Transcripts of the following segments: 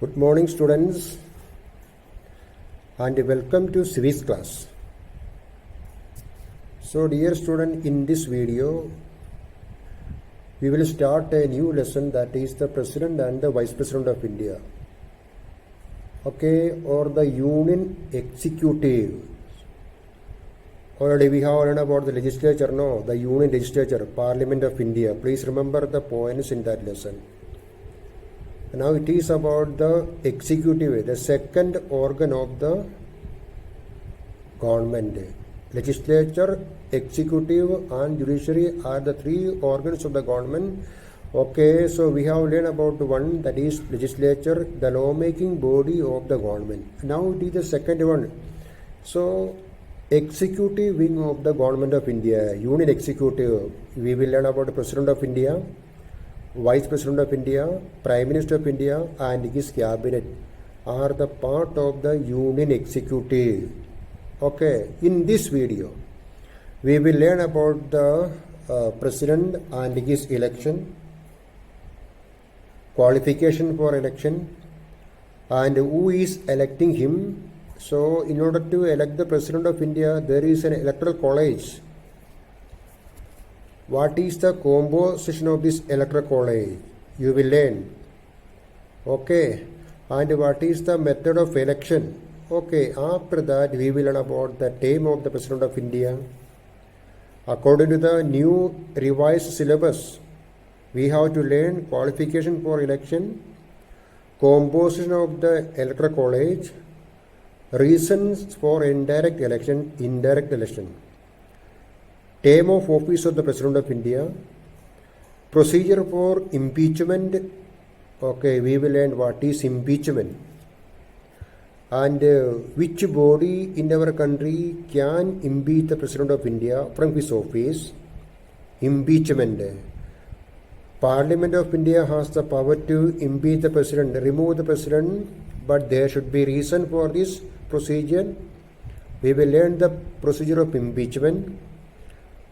Good morning, students, and welcome to civics class. So, dear student, in this video, we will start a new lesson, that is the President and the Vice President of India. Okay, or the Union Executive. Already we have learned about the legislature, no? The Union Legislature, Parliament of India. Please remember the points in that lesson. Now it is about the executive, the second organ of the government. Legislature, executive and judiciary are the three organs of the government. Okay, so we have learned about one, that is legislature, the lawmaking body of the government. Now it is the second one. So executive wing of the government of India, Union Executive. We will learn about the President of India, Vice President of India, Prime Minister of India and his cabinet are the part of the Union Executive. Okay, in this video, we will learn about the President and his election, qualification for election, and who is electing him. So, in order to elect the President of India, there is an electoral college. What is the composition of this electoral college? You will learn. Okay. And what is the method of election? Okay. After that, we will learn about the term of the President of India. According to the new revised syllabus, we have to learn qualification for election, composition of the electoral college, reasons for indirect election, term of office of the President of India, procedure for impeachment. Okay, we will learn what is impeachment, and which body in our country can impeach the President of India from his office. Impeachment. Parliament of India has the power to impeach the President, remove the President, but there should be reason for this procedure. We will learn the procedure of impeachment.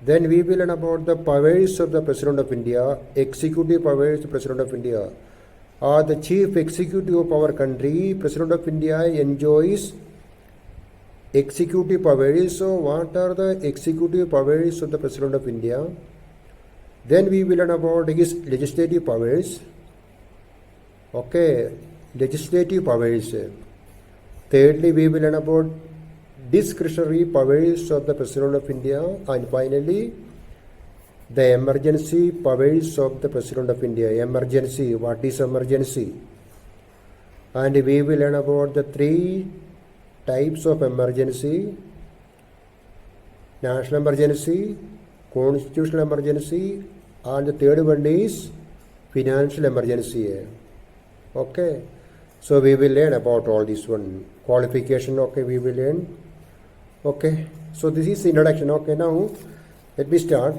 Then we will learn about the powers of the President of India, executive powers of the President of India. The chief executive of our country, President of India, enjoys executive powers. So what are the executive powers of the President of India? Then we will learn about his legislative powers. Okay, legislative powers. Thirdly, we will learn about discretionary powers of the President of India, and finally the emergency powers of the President of India. Emergency, what is emergency? And we will learn about the three types of emergency: national emergency, constitutional emergency, and the third one is financial emergency. Okay, so we will learn about all this one. Qualification, okay, we will learn. Okay, so this is the introduction. Okay, now let me start.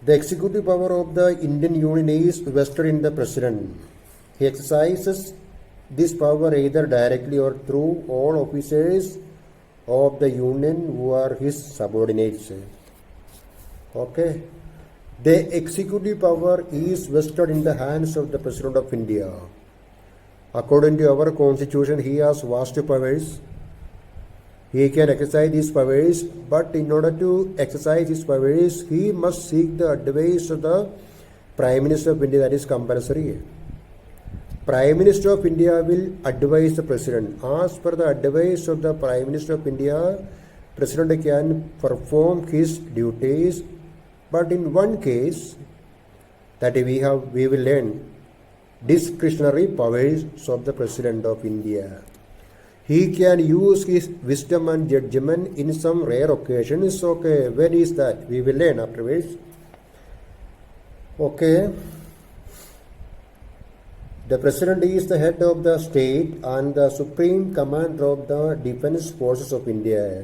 The executive power of the Indian Union is vested in the President. He exercises this power either directly or through all officers of the Union who are his subordinates. Okay, the executive power is vested in the hands of the President of India. According to our constitution, he has vast powers. He can exercise these powers, but in order to exercise his powers, he must seek the advice of the Prime Minister of India. That is compulsory. Prime Minister of India will advise the President. As per the advice of the Prime Minister of India, President can perform his duties. But in one case that we will learn discretionary powers of the President of India. He can use his wisdom and judgment in some rare occasions. Okay, when is that? We will learn afterwards. Okay. The President is the head of the state and the supreme commander of the defense forces of India.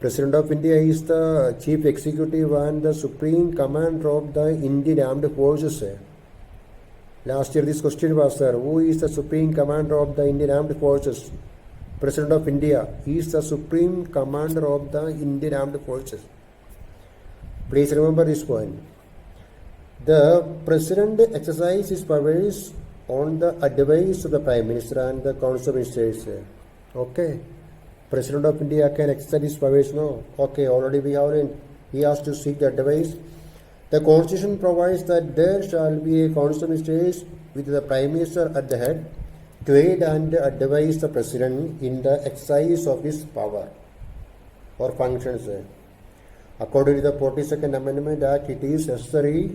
President of India is the chief executive and the supreme commander of the Indian Armed Forces. Last year this question was there. Who is the supreme commander of the Indian Armed Forces? President of India. He is the supreme commander of the Indian Armed Forces. Please remember this point. The President exercises his powers on the advice of the Prime Minister and the Council of Ministers. Okay. President of India can exercise his powers, no? Okay, already we have learned. He has to seek the advice. The Constitution provides that there shall be a Council of Ministers with the Prime Minister at the head to aid and advise the President in the exercise of his power or functions. According to the 42nd Amendment Act, it is necessary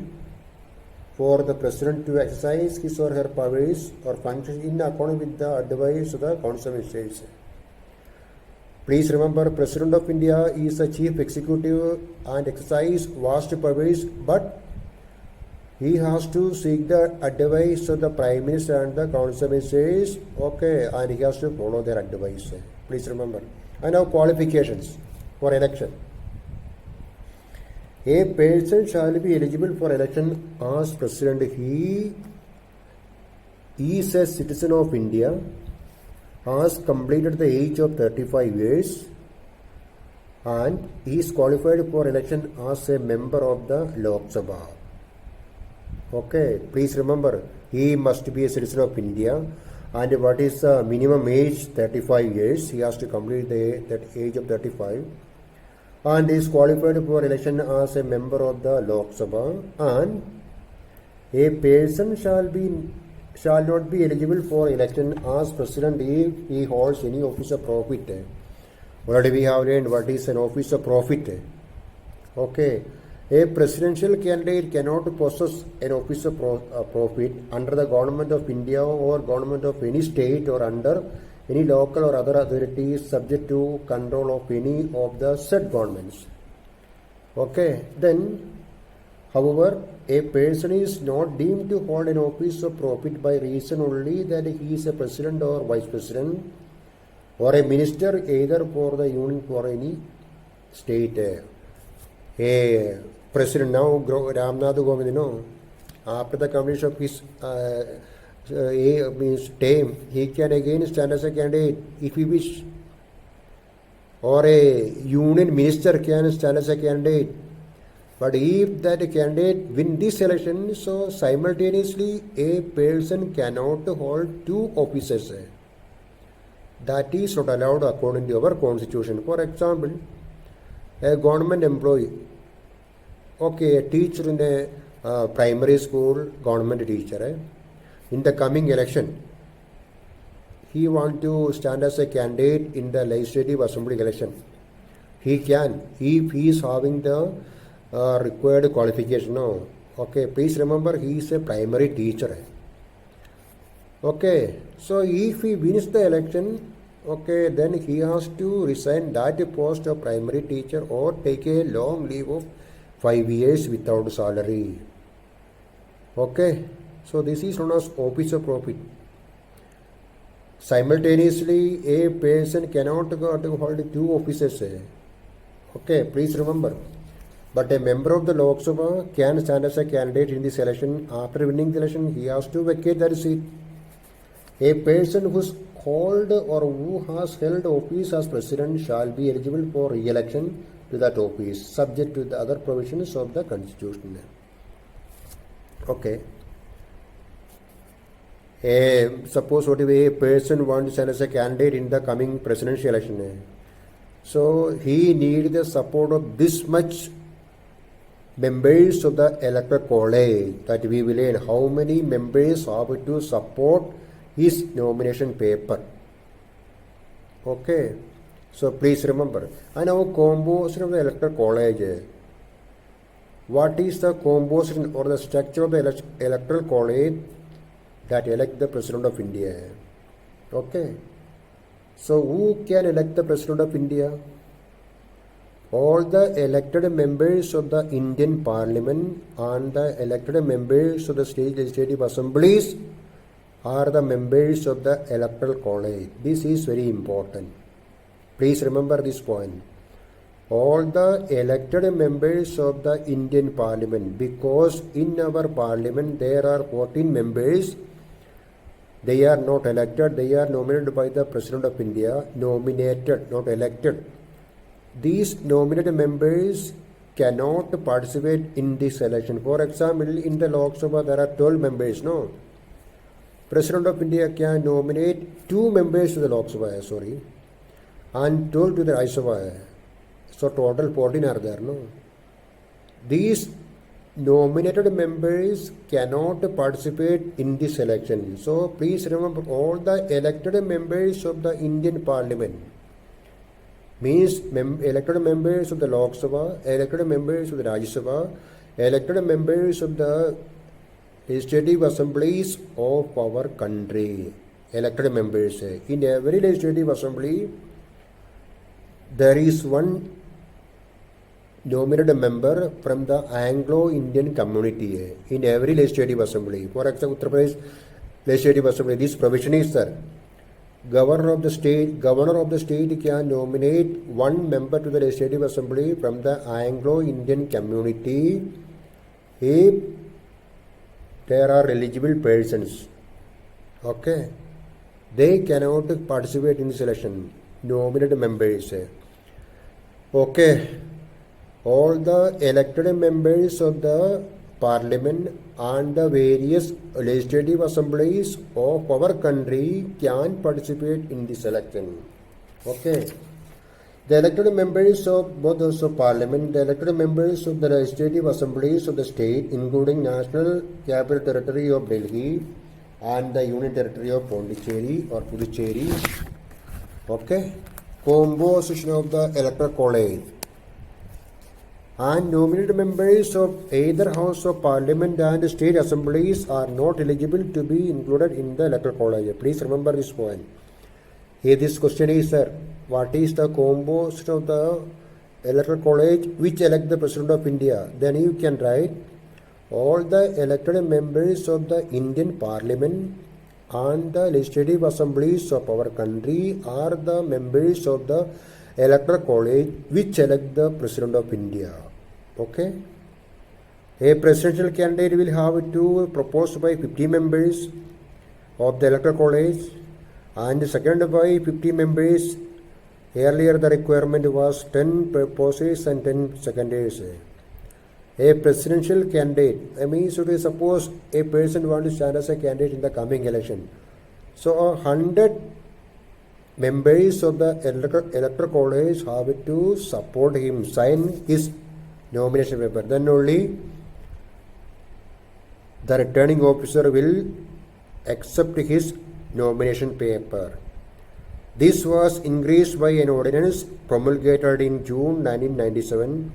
for the President to exercise his or her powers or functions in accordance with the advice of the Council of Ministers. Please remember, President of India is the chief executive and exercises vast powers, but he has to seek the advice of the Prime Minister and the Council of Ministers, okay, and he has to follow their advice. Please remember. And now qualifications for election. A person shall be eligible for election as President. He is a citizen of India, has completed the age of 35 years, and he is qualified for election as a member of the Lok Sabha. Okay, please remember, he must be a citizen of India, and what is the minimum age? 35 years. He has to complete that age of 35, and is qualified for election as a member of the Lok Sabha, and a person shall not be eligible for election as President if he holds any office of profit. Already we have learned what is an office of profit. Okay, a presidential candidate cannot possess an office of profit under the government of India or government of any state or under any local or other authorities subject to control of any of the said governments. Okay, then, however, a person is not deemed to hold an office of profit by reason only that he is a president or vice president or a minister either for the union or any state. A president now, Ramnath Kovind, after the completion of his term, he can again stand as a candidate if he wish, or a union minister can stand as a candidate. But if that candidate win this election, so simultaneously a person cannot hold two offices. That is not allowed according to our constitution. For example, a government employee, okay, a teacher in a primary school, government teacher, in the coming election, he want to stand as a candidate in the legislative assembly election. He can, if he is having the required qualification. No. Okay, please remember, he is a primary teacher. Okay, so if he wins the election, okay, then he has to resign that post of primary teacher or take a long leave of 5 years without salary. Okay, so this is known as office of profit. Simultaneously, a person cannot hold two offices. Okay, please remember. But a member of the Lok Sabha can stand as a candidate in this election. After winning the election, he has to vacate that seat. A person who is called or who has held office as president shall be eligible for re-election to that office, subject to the other provisions of the Constitution. Okay. Suppose what if a person wants to stand as a candidate in the coming presidential election. So he needs the support of this much members of the electoral college, that we will learn how many members have to support his nomination paper. Okay, so please remember. And now composition of the electoral college. What is the composition or the structure of the electoral college that elect the President of India? Okay, so who can elect the President of India? All the elected members of the Indian Parliament and the elected members of the state legislative assemblies are the members of the electoral college. This is very important. Please remember this point. All the elected members of the Indian Parliament, because in our Parliament there are 14 members. They are not elected, they are nominated by the President of India, nominated, not elected. These nominated members cannot participate in this election. For example, in the Lok Sabha there are 12 members, no? President of India can nominate 2 members to the Lok Sabha, and 12 to the Rajya Sabha. So total 14 are there, no? These nominated members cannot participate in this election. So please remember, all the elected members of the Indian Parliament means elected members of the Lok Sabha, elected members of the Rajya Sabha, elected members of the legislative assemblies of our country. Elected members. In every legislative assembly, there is one nominated member from the Anglo-Indian community in every legislative assembly. For example, Uttar Pradesh legislative assembly, this provision is there. Governor of the state can nominate one member to the legislative assembly from the Anglo-Indian community if there are eligible persons. Okay, they cannot participate in this election. Nominated members. Okay, all the elected members of the Parliament and the various legislative assemblies of our country can participate in this election. Okay. The elected members of both those of Parliament, the elected members of the legislative assemblies of the state, including National Capital Territory of Delhi and the Union Territory of Pondicherry or Puducherry. Okay. Composition of the Electoral College. And nominated members of either House of Parliament and state assemblies are not eligible to be included in the Electoral College. Please remember this point. Here this question is, sir, what is the composition of the Electoral College which elect the President of India? Then you can write, all the elected members of the Indian Parliament and the legislative assemblies of our country are the members of the Electoral College which elect the President of India. Okay. A presidential candidate will have to proposed by 50 members of the Electoral College and seconded by 50 members. Earlier the requirement was 10 proposers and 10 seconders. A presidential candidate, I mean, so suppose a person wants to stand as a candidate in the coming election. So 100 members of the Electoral College have to support him, sign his nomination paper. Then only the returning officer will accept his nomination paper. This was increased by an ordinance promulgated in June 1997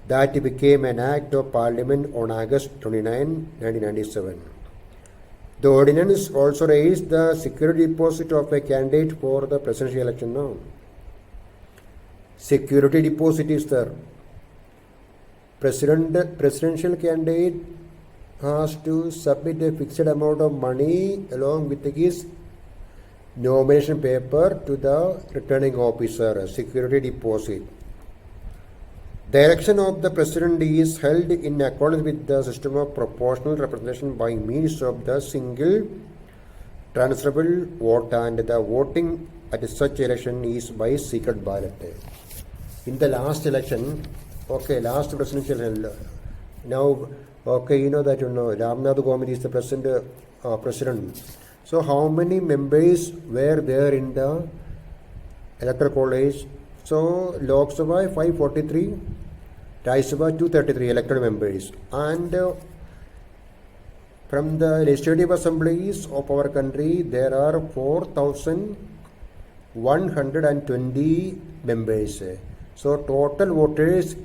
that became an Act of Parliament on August 29, 1997. The ordinance also raised the security deposit of a candidate for the presidential election now. Security deposit is there. Presidential candidate has to submit a fixed amount of money along with his nomination paper to the returning officer, security deposit. The election of the president is held in accordance with the system of proportional representation by means of the single transferable vote, and the voting at such election is by secret ballot. In the last election, last presidential, now, you know that Ramnath Kovind is the president. So how many members were there in the Electoral College? So Lok Sabha 543, Rajya Sabha 233 elected members, and from the legislative assemblies of our country there are 4,120 members. So total voters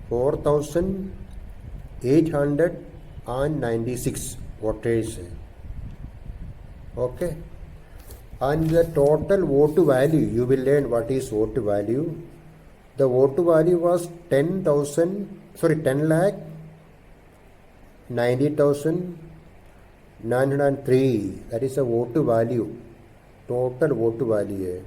4,896 voters. Okay. And the total vote value, you will learn what is vote value. The vote value was 10 lakh 90,903. That is a vote value, total vote value.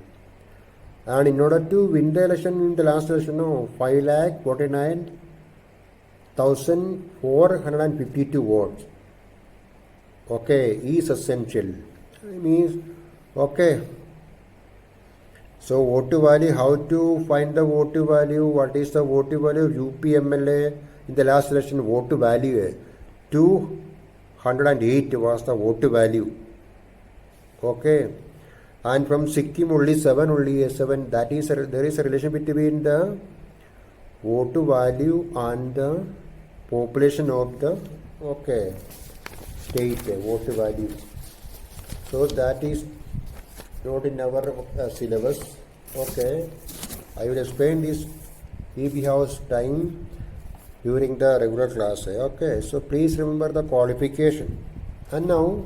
And in order to win the election in the last election, 5 lakh 49,452 votes. Okay, is essential. Means, okay. So vote value, how to find the vote value? What is the vote value of UPMLA in the last election? Vote value 208 was the vote value. Okay, and from Sikkim only 7. That is there is a relation between the vote value and the population of the state vote value. So that is not in our syllabus. Okay, I will explain this if we have time during the regular class. Okay, so please remember the qualification. And now,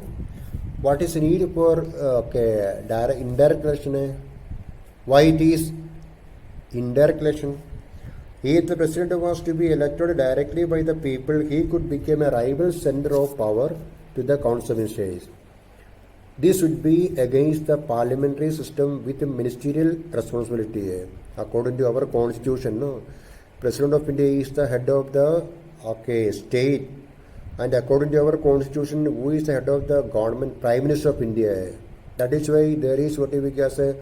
what is need for direct indirect election? Why it is indirect election? If the president was to be elected directly by the people, he could become a rival center of power to the council ministers. This would be against the parliamentary system with ministerial responsibility. According to our constitution, no, President of India is the head of the state, and according to our constitution, who is the head of the government? Prime Minister of India. That is why there is what we call a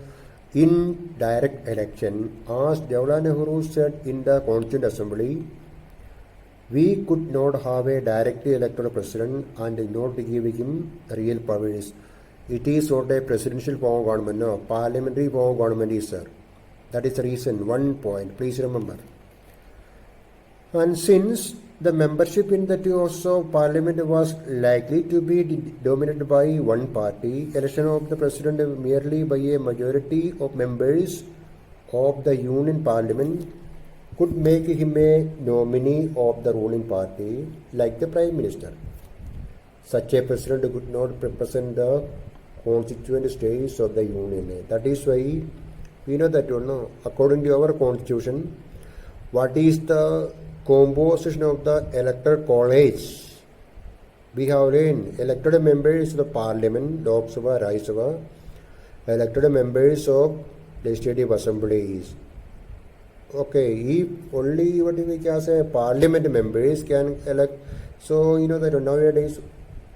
indirect election. As Jawaharlal Nehru said in the Constituent Assembly, we could not have a directly elected president and not give him real powers. It is not a presidential form of government, no, parliamentary form of government is there. That is the reason, 1 point, please remember. And since the membership in the two houses of parliament was likely to be dominated by one party, election of the president merely by a majority of members of the union parliament could make him a nominee of the ruling party, like the prime minister. Such a president could not represent the constituent states of the union. That is why we know that according to our constitution, what is the composition of the electoral college? We have elected members of the parliament, Lok Sabha, Rajya Sabha, elected members of legislative assemblies. Okay, if only what we can say parliament members can elect. So you know that nowadays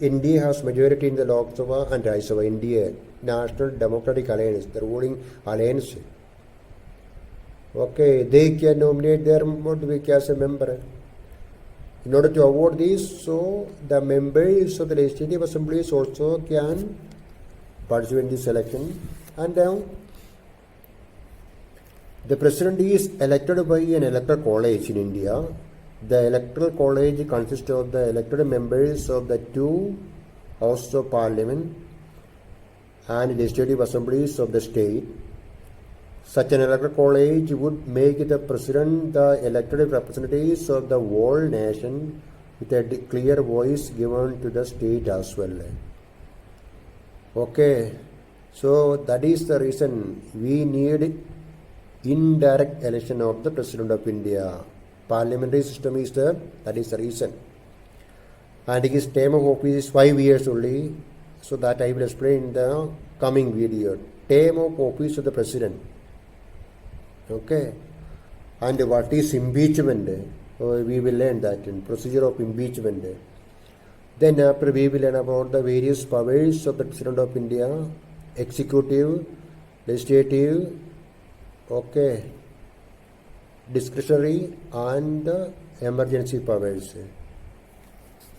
India has majority in the Lok Sabha and Rajya Sabha. India, National Democratic Alliance, the ruling alliance. Okay, they can nominate their what we can say member. In order to avoid this, so the members of the legislative assemblies also can participate in this election. And now the president is elected by an electoral college in India. The electoral college consists of the elected members of the two houses of parliament and legislative assemblies of the state. Such an electoral college would make the president the elected representatives of the whole nation with a clear voice given to the state as well. Okay, so that is the reason we need indirect election of the President of India. Parliamentary system is there, that is the reason. And his term of office is 5 years only, so that I will explain in the coming video. Term of office of the President. Okay. And what is impeachment? We will learn that in procedure of impeachment. Then after we will learn about the various powers of the President of India, executive, legislative, okay, discretionary and emergency powers.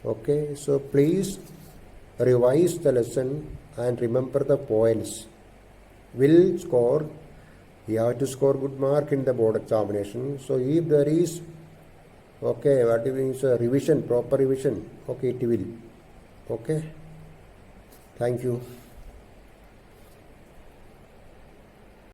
Okay, so please revise the lesson and remember the points. Will score, you have to score good mark in the board examination. So if there is, okay, what means revision, proper revision, okay, it will. Okay, thank you.